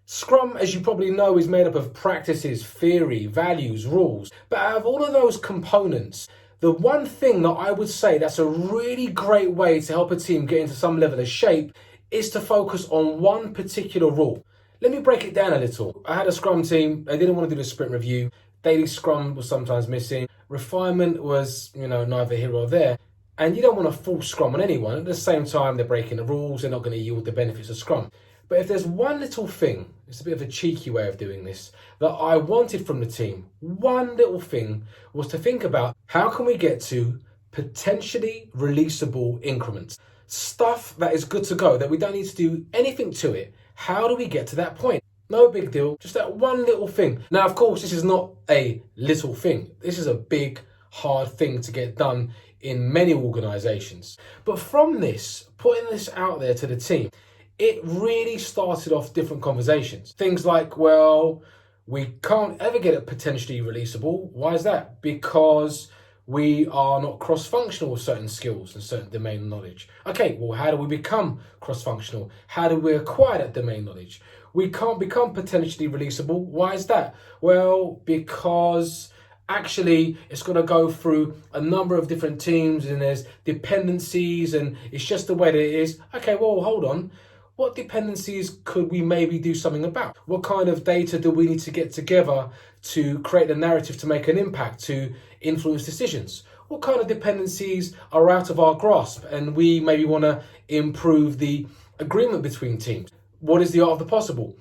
Scrum, as you probably know, is made up of practices, theory, values, rules. But out of all of those components, the one thing that I would say that's a really great way to help a team get into some level of shape is to focus on one particular rule. Let me break it down a little. I had a Scrum team, they didn't want to do the sprint review. Daily Scrum was sometimes missing. Refinement was, neither here or there. And you don't want to force Scrum on anyone. At the same time, they're breaking the rules, they're not going to yield the benefits of Scrum. But if there's one little thing, it's a bit of a cheeky way of doing this, that I wanted from the team, one little thing was to think about how can we get to potentially releasable increments? Stuff that is good to go, that we don't need to do anything to it. How do we get to that point? No big deal, just that one little thing. Now, of course, this is not a little thing. This is a big, hard thing to get done in many organizations. But from this, putting this out there to the team, it really started off different conversations. Things like, well, we can't ever get it potentially releasable. Why is that? Because we are not cross-functional with certain skills and certain domain knowledge. Okay, well, how do we become cross-functional? How do we acquire that domain knowledge? We can't become potentially releasable. Why is that? Well, because actually it's going to go through a number of different teams and there's dependencies and it's just the way that it is. Okay, well, hold on. What dependencies could we maybe do something about? What kind of data do we need to get together to create a narrative to make an impact, to influence decisions? What kind of dependencies are out of our grasp and we maybe want to improve the agreement between teams? What is the art of the possible?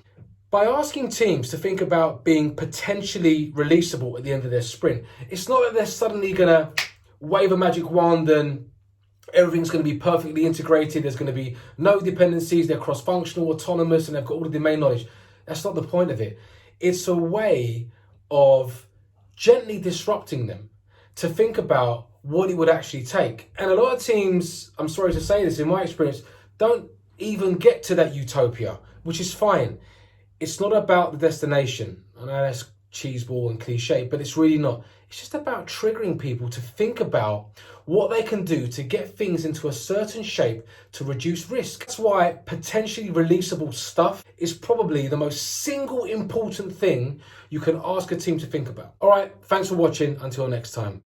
By asking teams to think about being potentially releasable at the end of their sprint, it's not that they're suddenly going to wave a magic wand and everything's going to be perfectly integrated. There's going to be no dependencies. They're cross-functional, autonomous, and they've got all the domain knowledge. That's not the point of it. It's a way of gently disrupting them to think about what it would actually take. And a lot of teams, I'm sorry to say this, in my experience, don't even get to that utopia, which is fine. It's not about the destination. I know that's cheeseball and cliche, but it's really not. It's just about triggering people to think about what they can do to get things into a certain shape to reduce risk. That's why potentially releasable stuff is probably the most single important thing you can ask a team to think about. All right, thanks for watching. Until next time.